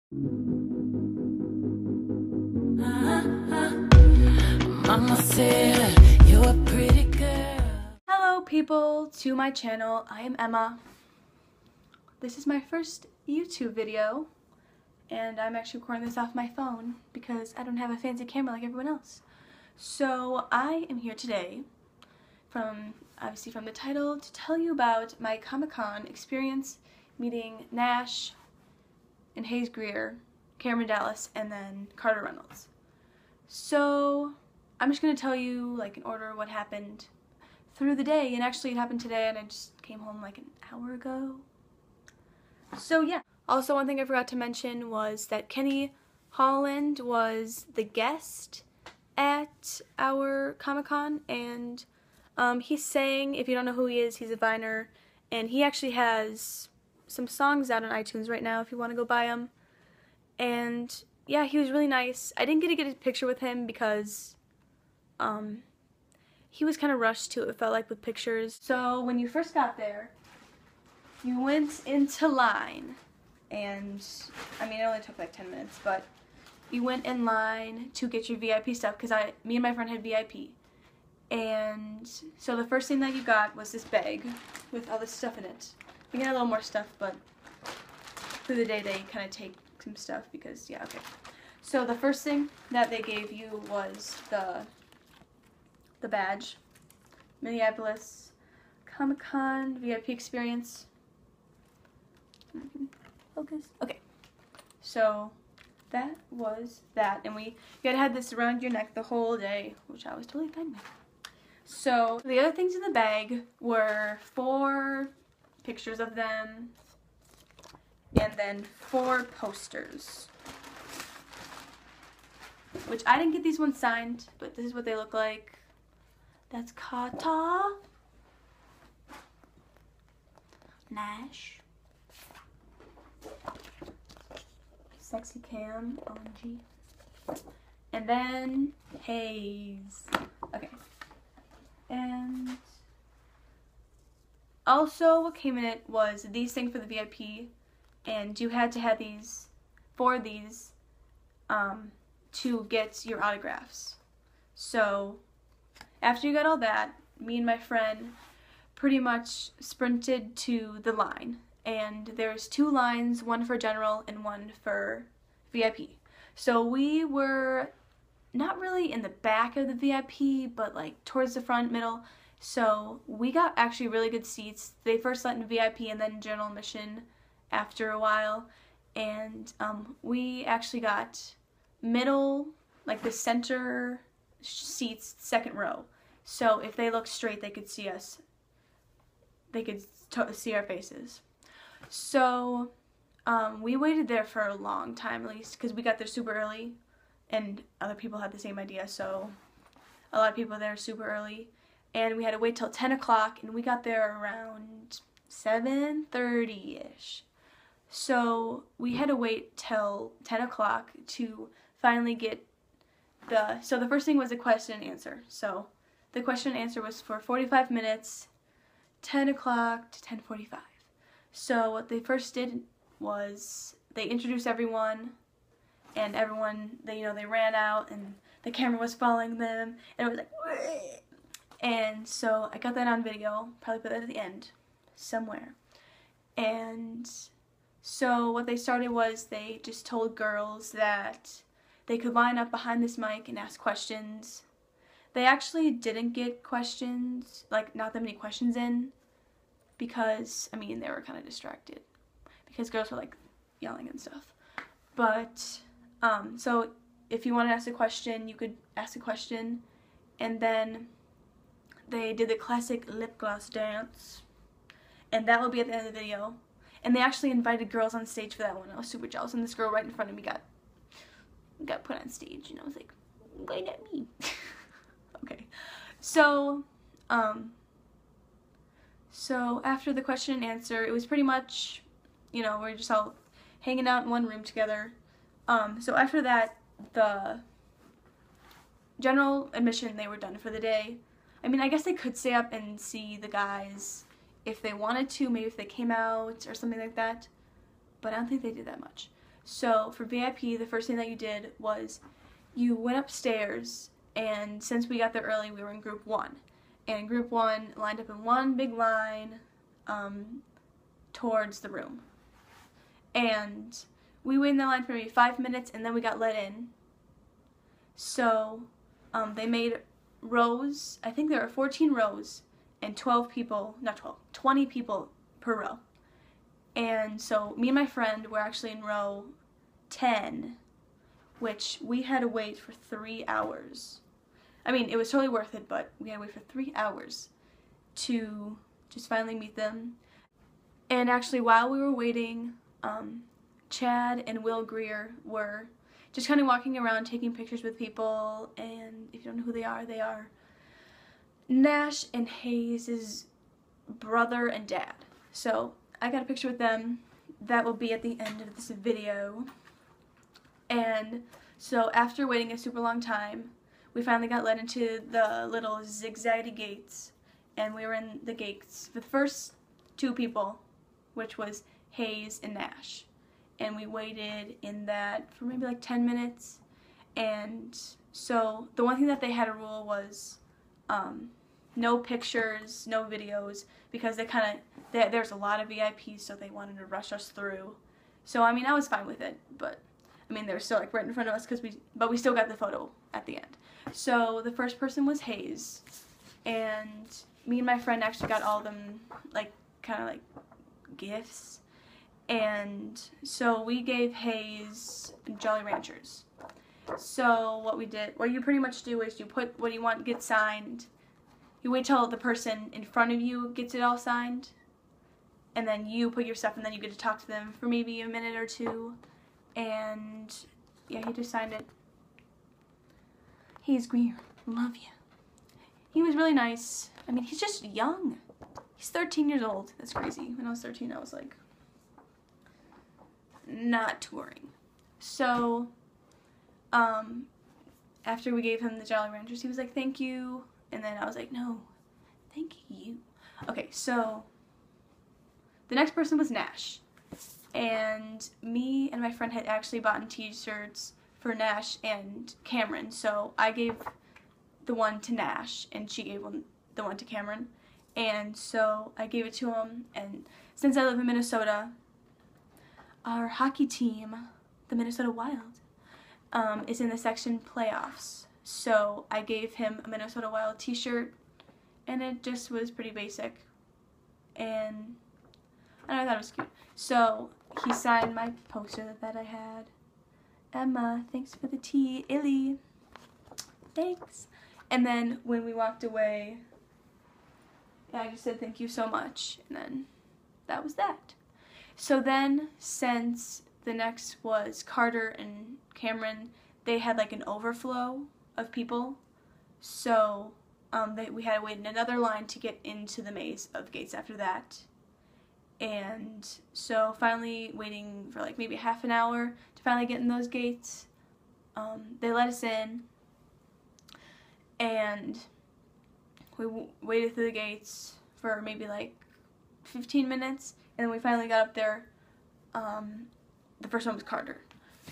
Mama said you're a pretty girl. Hello people to my channel. I am Emma. This is my first YouTube video and I'm actually recording this off my phone because I don't have a fancy camera like everyone else. So I am here today obviously from the title to tell you about my Comic-Con experience meeting Nash and Hayes Greer, Cameron Dallas, and then Carter Reynolds. So I'm just going to tell you like in order what happened through the day, and actually it happened today and I just came home like an hour ago. So yeah. Also, one thing I forgot to mention was that Kenny Holland was the guest at our Comic-Con, and he sang. If you don't know who he is, he's a Viner, and he actually has some songs out on iTunes right now if you want to go buy them. And yeah, he was really nice. I didn't get a picture with him because he was kind of rushed too, it felt like, with pictures. So when you first got there, you went into line, and I mean it only took like 10 minutes, but you went in line to get your VIP stuff because me and my friend had VIP. And so the first thing that you got was this bag with all this stuff in it. We got a little more stuff, but through the day they kind of take some stuff because, yeah, okay. So the first thing that they gave you was the badge. Minneapolis Comic-Con VIP experience. Focus. Okay. So that was that, and you had to have this around your neck the whole day, which I was totally fine with. So the other things in the bag were 4 pictures of them, and then 4 posters, which I didn't get these ones signed, but this is what they look like. That's Kata, Nash, Sexy Cam, OMG, and then Hayes. Okay. And also what came in it was these things for the VIP, and you had to have these, 4 of these, to get your autographs. So after you got all that, me and my friend pretty much sprinted to the line, and there's 2 lines, one for general and one for VIP. So we were not really in the back of the VIP, but like towards the front, middle. So we got actually really good seats. They first let in VIP and then general admission after a while, and we actually got middle, like the center seats, 2nd row. So if they looked straight, they could see us. They could see our faces. So we waited there for a long time, at least, because we got there super early, and other people had the same idea, so a lot of people there super early, and we had to wait till 10 o'clock, and we got there around 7:30-ish. So we had to wait till 10 o'clock to finally get so the first thing was a question and answer. So the question and answer was for 45 minutes, 10 o'clock to 10:45. So what they first did was they introduced everyone, and everyone, they ran out, and the camera was following them, and it was like, whee! And so I got that on video, probably put that at the end somewhere. And so what they started was they just told girls that they could line up behind this mic and ask questions. They actually didn't get questions, like not that many questions in, because, I mean, they were kind of distracted because girls were like yelling and stuff. But so if you want to ask a question, you could ask a question, and then they did the classic lip gloss dance, and that will be at the end of the video. And they actually invited girls on stage for that one. I was super jealous, and this girl right in front of me got put on stage, and I was like, why not me? Okay, so after the question and answer, it was pretty much, we're just all hanging out in one room together. So after that, the general admission, they were done for the day. I mean, I guess they could stay up and see the guys if they wanted to, maybe if they came out or something like that, but I don't think they did that much. So for VIP, the first thing that you did was you went upstairs, and since we got there early, we were in group 1. And group 1 lined up in one big line towards the room. And we waited in the line for maybe 5 minutes, and then we got let in. So they made rows. I think there were 14 rows and 20 people per row. And so me and my friend were actually in row 10, which we had to wait for 3 hours. I mean, it was totally worth it, but we had to wait for 3 hours to just finally meet them. And actually, while we were waiting, Chad and Will Greer were just kind of walking around taking pictures with people. And if you don't know who they are Nash and Hayes' brother and dad. So I got a picture with them. That will be at the end of this video. And so after waiting a super long time, we finally got let into the little zigzaggy gates, and we were in the gates for the first 2 people, which was Hayes and Nash. And we waited in that for maybe like 10 minutes. And so the one thing that they had a rule was no pictures, no videos, because there's a lot of VIPs, so they wanted to rush us through. So I mean, I was fine with it, but I mean, they were still like right in front of us but we still got the photo at the end. So the first person was Hayes, and me and my friend actually got all of them like kind of like gifts. And so we gave Hayes Jolly Ranchers. So what you pretty much do is you put what you want gets signed. You wait till the person in front of you gets it all signed, and then you put your stuff, and then you get to talk to them for maybe a minute or 2. And yeah, he just signed it. Hayes Greer, love you. He was really nice. I mean, he's just young. He's 13 years old. That's crazy. When I was 13, I was like, not touring. So, after we gave him the Jolly Ranchers, he was like, thank you. And then I was like, no, thank you. Okay, so the next person was Nash. And me and my friend had actually bought t-shirts for Nash and Cameron. So I gave the one to Nash, and she gave the one to Cameron. And so I gave it to him. And since I live in Minnesota, our hockey team, the Minnesota Wild, is in the section playoffs. So I gave him a Minnesota Wild t-shirt, and it just was pretty basic. And I thought it was cute. So he signed my poster that I had. Emma, thanks for the tea. Illy, thanks. And then when we walked away, I just said thank you so much. And then that was that. So then, since the next was Carter and Cameron, they had like an overflow of people. So we had to wait in another line to get into the maze of gates after that. And so finally waiting for like maybe half an hour to finally get in those gates. They let us in, and we waited through the gates for maybe like 15 minutes, and then we finally got up there. The first one was Carter.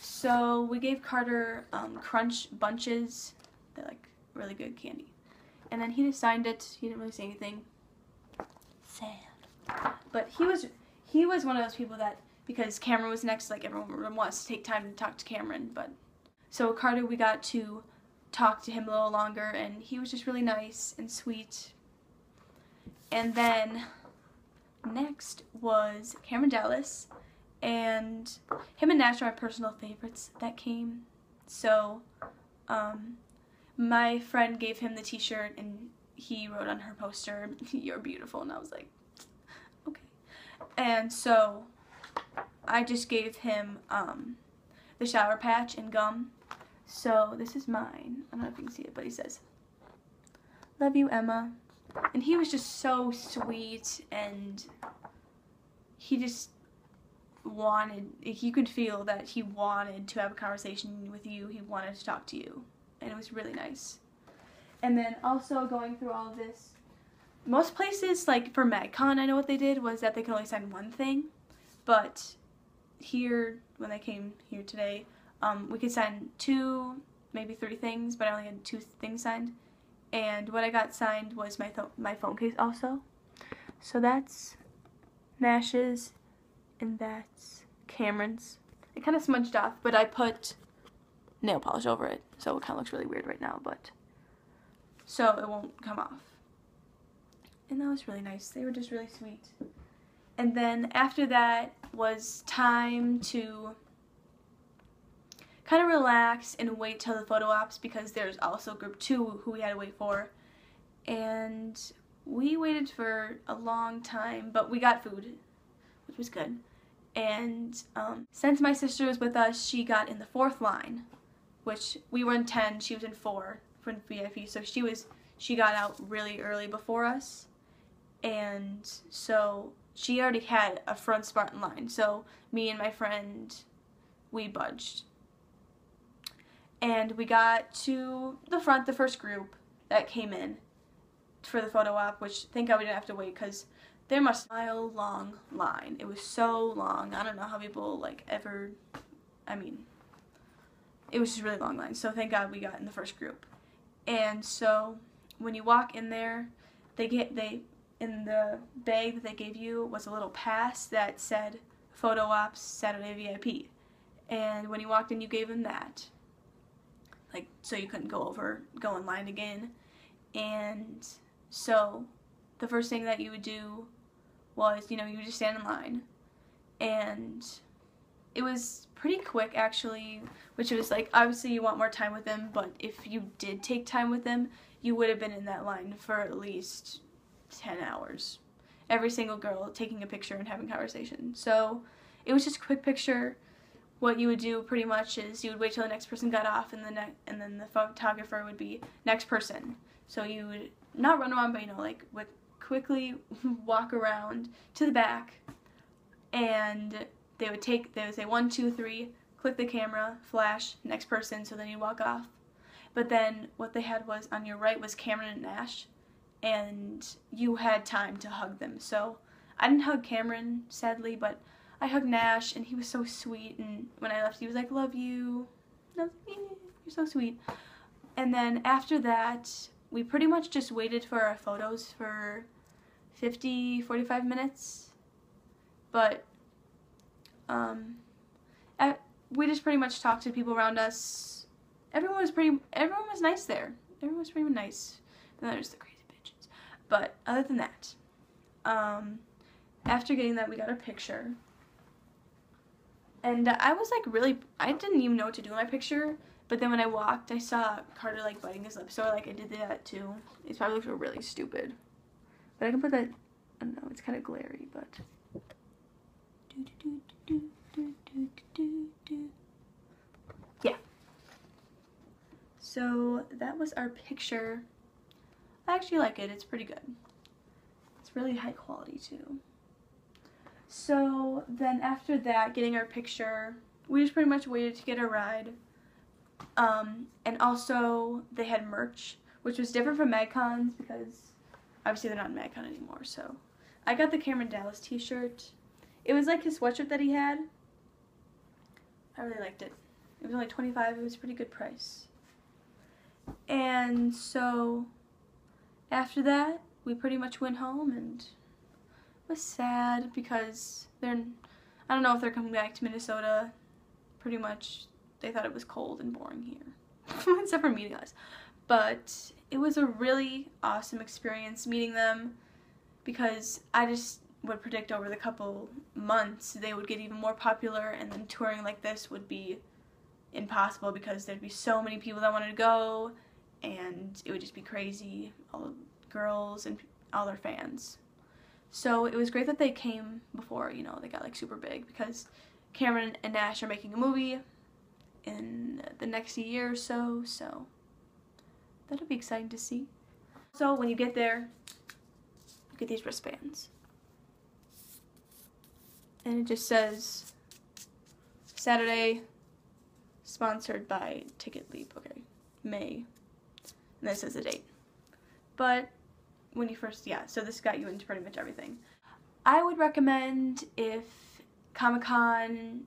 So we gave Carter Crunch Bunches. They're like really good candy. And then he just signed it. He didn't really say anything. Sad. But he was one of those people that, because Cameron was next, like everyone wants to take time to talk to Cameron. But so Carter, we got to talk to him a little longer, and he was just really nice and sweet. And then next was Cameron Dallas, and him and Nash are my personal favorites that came. So my friend gave him the t-shirt, and he wrote on her poster, "You're beautiful," and I was like, okay. And so I just gave him the shower patch and gum. So this is mine. I don't know if you can see it, but he says, "Love you, Emma." And he was just so sweet, and he just you could feel that he wanted to have a conversation with you. He wanted to talk to you, and it was really nice. And then also going through all of this, most places, like for MagCon, I know what they did was that they could only sign one thing, but here when they came here today, we could sign 2, maybe 3 things, but I only had 2 things signed. And what I got signed was my phone case also. So that's Nash's, and that's Cameron's. It kind of smudged off, but I put nail polish over it, so it kind of looks really weird right now, but so it won't come off. And that was really nice. They were just really sweet. And then after that was time to kind of relax and wait till the photo ops, because there's also group 2 who we had to wait for. And we waited for a long time, but we got food, which was good. And since my sister was with us, she got in the 4th line, which we were in 10, she was in 4 for VIP, so she got out really early before us. And so she already had a front spot in line, so me and my friend, we budged. And we got to the front, the first group that came in for the photo op, which thank God we didn't have to wait, because there must be a mile-long line. It was so long. I don't know how people, like, ever, I mean, it was just a really long line, so thank God we got in the first group. And so when you walk in there, in the bag that they gave you was a little pass that said Photo Ops Saturday VIP. And when you walked in, you gave them that, like, so you couldn't go in line again. And so the first thing that you would do was, you would just stand in line. And it was pretty quick, actually, which was like, obviously you want more time with them, but if you did take time with them, you would have been in that line for at least 10 hours. Every single girl taking a picture and having conversation. So it was just a quick picture. What you would do pretty much is you would wait till the next person got off, and then the photographer would be next person. So you would not run around, but would quickly walk around to the back, and they would say 1, 2, 3, click the camera, flash, next person, so then you walk off. But then what they had was on your right was Cameron and Nash, and you had time to hug them. So I didn't hug Cameron, sadly, but I hugged Nash, and he was so sweet, and when I left he was like, love you. And I was like, you're so sweet. And then after that, we pretty much just waited for our photos for 45 minutes, but we just pretty much talked to people around us. Everyone was nice there. Everyone was pretty nice. And then there's the crazy bitches. But other than that, after getting that, we got a picture. And I was like I didn't even know what to do in my picture. But then when I walked, I saw Carter like biting his lip, so I did that too. It probably looked really stupid. But I can put that, I don't know, it's kind of glary, but. Yeah. So that was our picture. I actually like it, it's pretty good. It's really high quality too. So then after that, getting our picture, we just pretty much waited to get a ride. And also they had merch, which was different from MagCons because obviously they're not in MagCon anymore. So I got the Cameron Dallas t-shirt. It was like his sweatshirt that he had. I really liked it. It was only $25. It was a pretty good price. And so after that, we pretty much went home, and it was sad because I don't know if they're coming back to Minnesota. Pretty much they thought it was cold and boring here, except for meeting us. But it was a really awesome experience meeting them, because I just would predict over the couple months they would get even more popular, and then touring like this would be impossible because there'd be so many people that wanted to go, and it would just be crazy, all the girls and all their fans. So it was great that they came before, they got like super big, because Cameron and Nash are making a movie in the next year or so, so that'll be exciting to see. So when you get there, you get these wristbands. And it just says, Saturday, sponsored by Ticket Leap, okay, May. And then it says the date. But when you first, so this got you into pretty much everything. I would recommend, if Comic-Con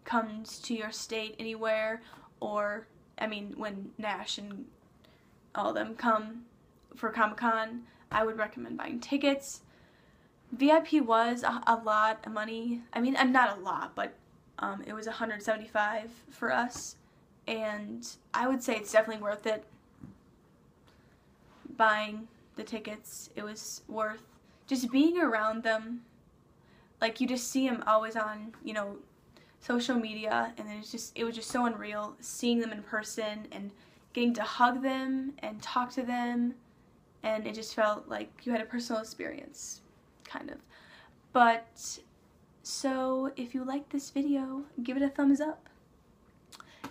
comes to your state anywhere, or I mean when Nash and all of them come for Comic-Con, I would recommend buying tickets. VIP was a lot of money. I mean, not a lot, but it was $175 for us, and I would say it's definitely worth it. Buying the tickets, it was worth just being around them. Like, you just see them always on, you know, social media, and it was just so unreal seeing them in person and getting to hug them and talk to them, and it just felt like you had a personal experience, kind of. But so if you like this video, give it a thumbs up.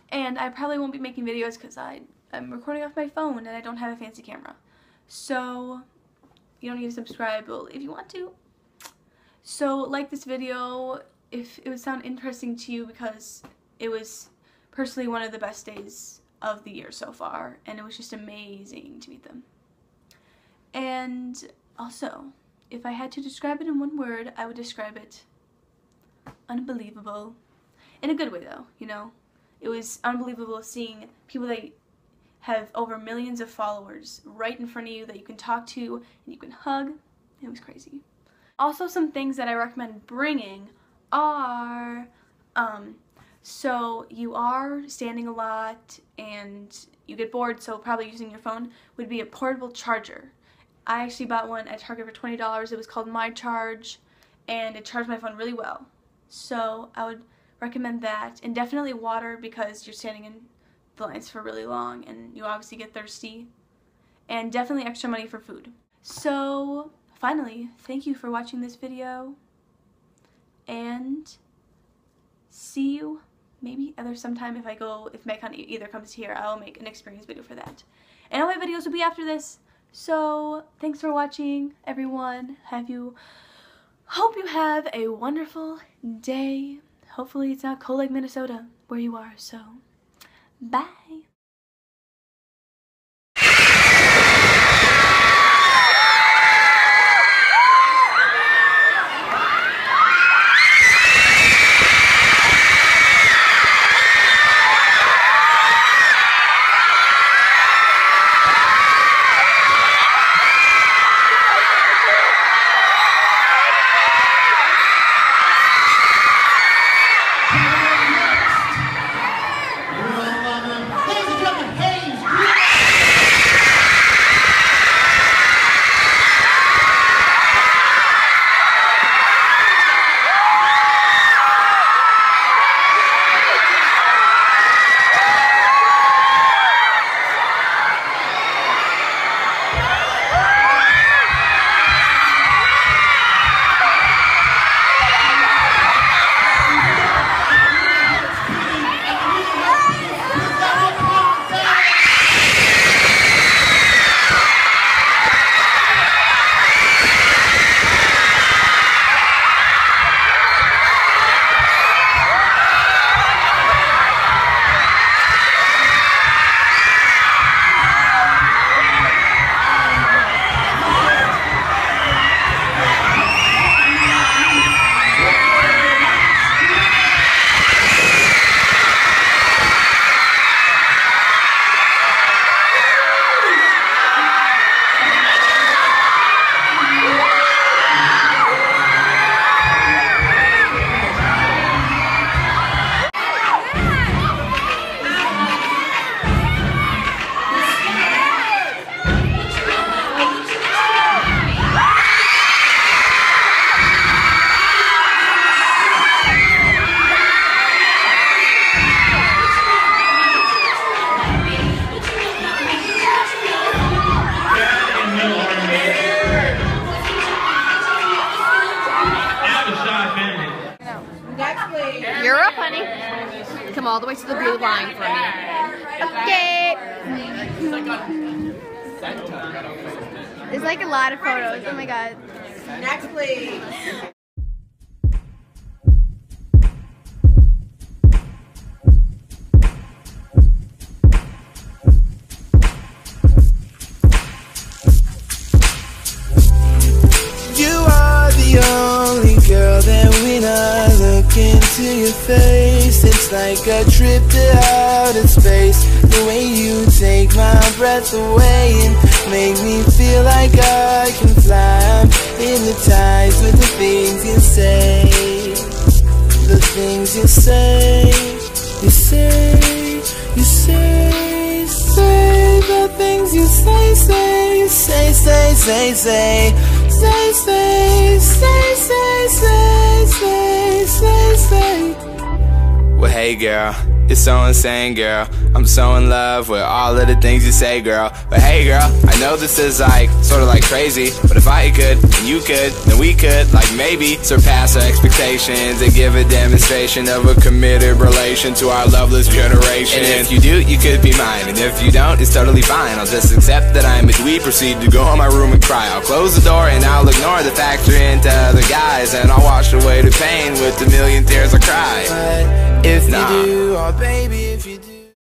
And I probably won't be making videos because I'm recording off my phone and I don't have a fancy camera. So you don't need to subscribe, well, if you want to. So like this video if it would sound interesting to you, because it was personally one of the best days of the year so far, and it was just amazing to meet them. And also, if I had to describe it in one word, I would describe it unbelievable. In a good way though, you know. It was unbelievable seeing people that have over millions of followers right in front of you that you can talk to and you can hug. It was crazy. Also, some things that I recommend bringing are, so you are standing a lot and you get bored, so probably using your phone would be a portable charger. I actually bought one at Target for $20. It was called My Charge, and it charged my phone really well. So I would recommend that, and definitely water, because you're standing in the lines for really long and you obviously get thirsty, and definitely extra money for food. So finally, thank you for watching this video, and see you maybe other sometime. If MegaCon either comes here, I'll make an experience video for that, and all my videos will be after this. So thanks for watching, everyone. Hope you have a wonderful day. Hopefully it's not cold like Minnesota where you are, so bye. You're up, honey. Come all the way to the blue line for me. Okay. There's like a lot of photos. Oh my god. Next, please. You are the only girl that when I look into your face, like a trip to outer space. The way you take my breath away and make me feel like I can fly. I'm hypnotized with the things you say. The things you say. You say, you say, say. The things you say, say. You say, say, say, say. Say, say, say, say, say, say, say, say. Well, hey girl, it's so insane, girl. I'm so in love with all of the things you say, girl. But hey girl, I know this is like, sorta like crazy, but if I could, and you could, then we could, like maybe surpass our expectations and give a demonstration of a committed relation to our loveless generation. And if you do, you could be mine, and if you don't, it's totally fine. I'll just accept that I'm a dweeb, proceed to go in my room and cry. I'll close the door and I'll ignore the factor into other guys, and I'll wash away the pain with the million tears I cry. But if you do, oh baby, if you do.